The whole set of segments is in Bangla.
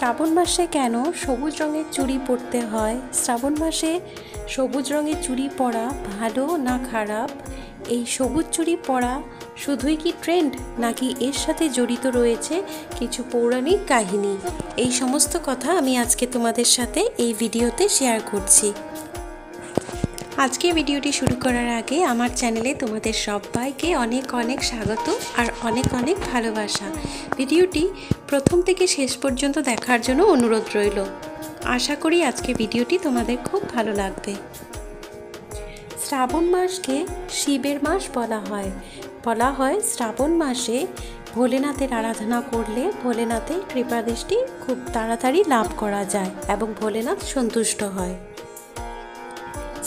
শ্রাবণ মাসে কেন সবুজ রঙের চুড়ি পরতে হয়? শ্রাবণ মাসে সবুজ রঙের চুড়ি পরা ভালো না খারাপ? এই সবুজ চুড়ি পরা শুধুই কি ট্রেন্ড, নাকি এর সাথে জড়িত রয়েছে কিছু পৌরাণিক কাহিনী? এই সমস্ত কথা আমি আজকে তোমাদের সাথে এই ভিডিওতে শেয়ার করছি। আজকে ভিডিওটি শুরু করার আগে আমার চ্যানেলে তোমাদের সবাইকে অনেক অনেক স্বাগত আর অনেক অনেক ভালোবাসা। ভিডিওটি প্রথম থেকে শেষ পর্যন্ত দেখার জন্য অনুরোধ রইল। আশা করি আজকে ভিডিওটি তোমাদের খুব ভালো লাগবে। শ্রাবণ মাসকে শিবের মাস বলা হয় শ্রাবণ মাসে ভোলেনাথের আরাধনা করলে ভোলেনাথের কৃপাদৃষ্টি খুব তাড়াতাড়ি লাভ করা যায় এবং ভোলেনাথ সন্তুষ্ট হয়।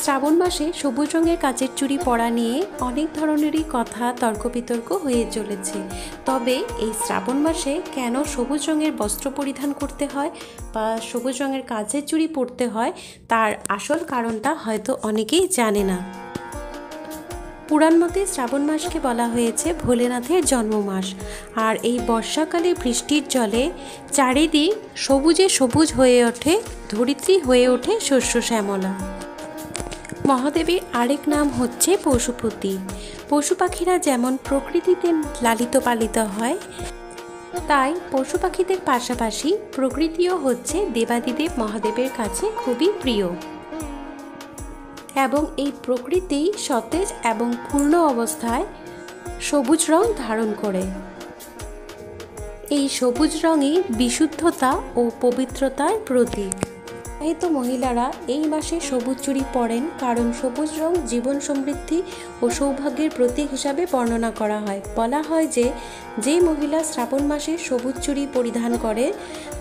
শ্রাবণ মাসে সবুজ রঙের কাচের চুড়ি পরা নিয়ে অনেক ধরনেরই কথা তর্ক বিতর্ক হয়ে চলেছে। তবে এই শ্রাবণ মাসে কেন সবুজ রঙের বস্ত্র পরিধান করতে হয় বা সবুজ রঙের কাচের চুড়ি পরতে হয়, তার আসল কারণটা হয়তো অনেকেই জানে না। পুরাণ মতে শ্রাবণ মাসকে বলা হয়েছে ভোলেনাথের জন্ম মাস। আর এই বর্ষাকালে বৃষ্টির জলে চারিদিক সবুজে সবুজ হয়ে ওঠে, ধরিত্রী হয়ে ওঠে শস্য শ্যামলা। মহাদেবের আরেক নাম হচ্ছে পশুপতি। পশু পাখিরা যেমন প্রকৃতিতে লালিত পালিত হয়, তাই পশু পাখিদের পাশাপাশি প্রকৃতিও হচ্ছে দেবাদিদেব মহাদেবের কাছে খুবই প্রিয়। এবং এই প্রকৃতি সতেজ এবং পূর্ণ অবস্থায় সবুজ রং ধারণ করে। এই সবুজ রঙই বিশুদ্ধতা ও পবিত্রতার প্রতীক। বিবাহিত মহিলারা এই মাসে সবুজ চুড়ি পরেন, কারণ সবুজ রং জীবন সমৃদ্ধি ও সৌভাগ্যের প্রতীক হিসাবে বর্ণনা করা হয়। বলা হয় যে মহিলা শ্রাবণ মাসে সবুজ চুড়ি পরিধান করে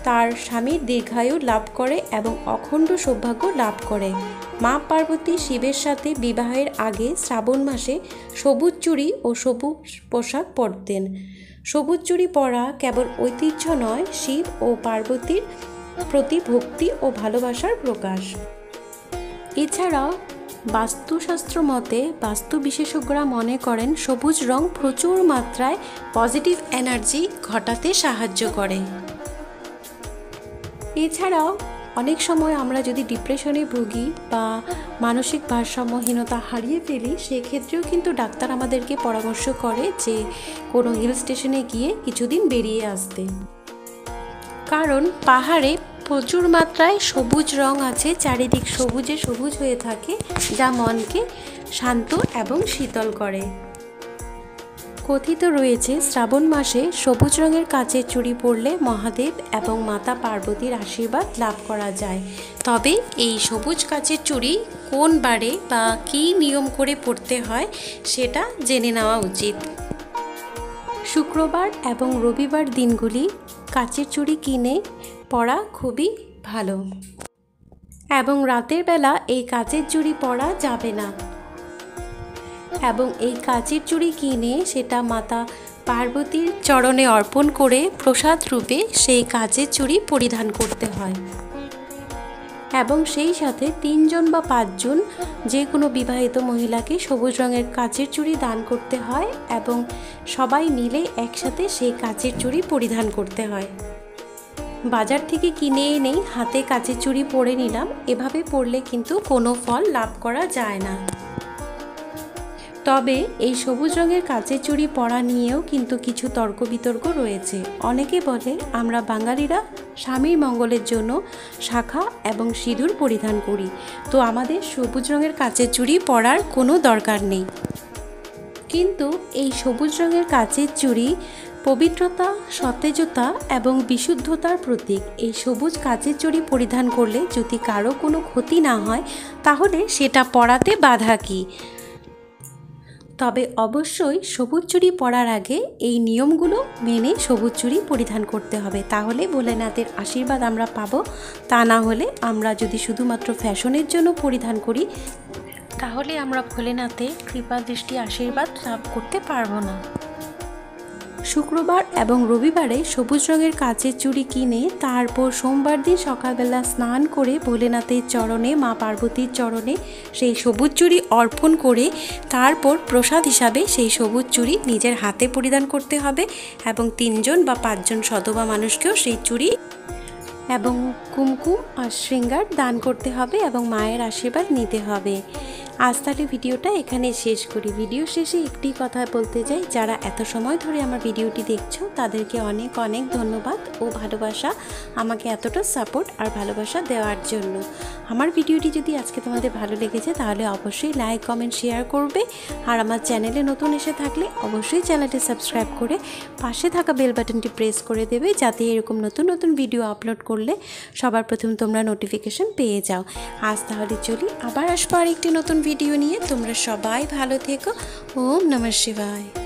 তার স্বামীর দীর্ঘায়ু লাভ করে এবং অখণ্ড সৌভাগ্য লাভ করে। মা পার্বতী শিবের সাথে বিবাহের আগে শ্রাবণ মাসে সবুজ চুড়ি ও সবুজ পোশাক পরতেন। সবুজ চুড়ি পরা কেবল ঐতিহ্য নয়, শিব ও পার্বতীর প্রতি ভক্তি ও ভালোবাসার প্রকাশ। এছাড়াও বাস্তুশাস্ত্র মতে বাস্তু বিশেষজ্ঞরা মনে করেন সবুজ রং প্রচুর মাত্রায় পজিটিভ এনার্জি ঘটাতে সাহায্য করে। এছাড়াও অনেক সময় আমরা যদি ডিপ্রেশনে ভুগি বা মানসিক ভারসাম্যহীনতা হারিয়ে ফেলি, সেক্ষেত্রেও কিন্তু ডাক্তার আমাদেরকে পরামর্শ করে যে কোনো হিল স্টেশনে গিয়ে কিছুদিন বেরিয়ে আসতে। কারণ পাহাড়ে প্রচুর মাত্রায় সবুজ রং আছে, চারিদিক সবুজে সবুজ হয়ে থাকে, যা মনকে শান্ত এবং শীতল করে। কথিত রয়েছে শ্রাবণ মাসে সবুজ রঙের কাচের চুড়ি পরলে মহাদেব এবং মাতা পার্বতীর আশীর্বাদ লাভ করা যায়। তবে এই সবুজ কাচের চুড়ি কোন বারে বা কী নিয়ম করে পরতে হয় সেটা জেনে নেওয়া উচিত। শুক্রবার এবং রবিবার দিনগুলি কাচের চুড়ি কিনে পরা খুবই ভালো এবং রাতের বেলা এই কাচের চুড়ি পরা যাবে না এবং এই কাচের চুড়ি কিনে সেটা মাতা পার্বতীর চরণে অর্পণ করে প্রসাদ রূপে সেই কাচের চুড়ি পরিধান করতে হয়। এবং সেই সাথে 3 জন বা 5 জন যে কোনো বিবাহিত মহিলাকে সবুজ রঙের কাচের চুড়ি দান করতে হয় এবং সবাই মিলে একসাথে সেই কাচের চুড়ি পরিধান করতে হয়। বাজার থেকে কিনে এনেই হাতে কাচের চুড়ি পরে নিলাম, এভাবে পরলে কিন্তু কোনো ফল লাভ করা যায় না। তবে এই সবুজ রঙের কাচের চুড়ি পরা নিয়েও কিন্তু কিছু তর্ক বিতর্ক রয়েছে। অনেকে বলে আমরা বাঙালিরা স্বামীর মঙ্গলের জন্য শাঁখা এবং সিঁদুর পরিধান করি, তো আমাদের সবুজ রঙের কাচের চুড়ি পরার কোনো দরকার নেই। কিন্তু এই সবুজ রঙের কাচের চুড়ি পবিত্রতা, সতেজতা এবং বিশুদ্ধতার প্রতীক। এই সবুজ কাচের চুড়ি পরিধান করলে যদি কারো কোনো ক্ষতি না হয়, তাহলে সেটা পরাতে বাধা কী? তবে অবশ্যই সবুজ চুড়ি পরার আগে এই নিয়মগুলো মেনে সবুজ চুড়ি পরিধান করতে হবে, তাহলে ভোলেনাথের আশীর্বাদ আমরা পাবো। তা না হলে আমরা যদি শুধুমাত্র ফ্যাশনের জন্য পরিধান করি, তাহলে আমরা ভোলেনাথের কৃপা দৃষ্টি আশীর্বাদ লাভ করতে পারবো না। শুক্রবার এবং রবিবারে সবুজ রঙের কাচের চুড়ি কিনে তারপর সোমবার দিন সকালবেলা স্নান করে ভোলেনাথের চরণে, মা পার্বতীর চরণে সেই সবুজ চুড়ি অর্পণ করে তারপর প্রসাদ হিসাবে সেই সবুজ চুড়ি নিজের হাতে পরিধান করতে হবে এবং 3 জন বা 5 জন সধবা মানুষকেও সেই চুড়ি এবং কুমকুম আর শৃঙ্গার দান করতে হবে এবং মায়ের আশীর্বাদ নিতে হবে। আজ তাহলে ভিডিওটা এখানে শেষ করি। ভিডিও শেষে একটি কথা বলতে চাই, যারা এত সময় ধরে আমার ভিডিওটি দেখছো তাদেরকে অনেক অনেক ধন্যবাদ ও ভালোবাসা, আমাকে এতটা সাপোর্ট আর ভালোবাসা দেওয়ার জন্য। আমার ভিডিওটি যদি আজকে তোমাদের ভালো লেগেছে তাহলে অবশ্যই লাইক কমেন্ট শেয়ার করবে, আর আমার চ্যানেলে নতুন এসে থাকলে অবশ্যই চ্যানেলটি সাবস্ক্রাইব করে পাশে থাকা বেল বাটনটি প্রেস করে দেবে, যাতে এরকম নতুন নতুন ভিডিও আপলোড করলে সবার প্রথম তোমরা নোটিফিকেশন পেয়ে যাও। আজ তাহলে চলি, আবার আসবো আরেকটি নতুন ভিডিও নিয়ে। তোমরা সবাই ভালো থেকো। ওম নমঃ শিবায়।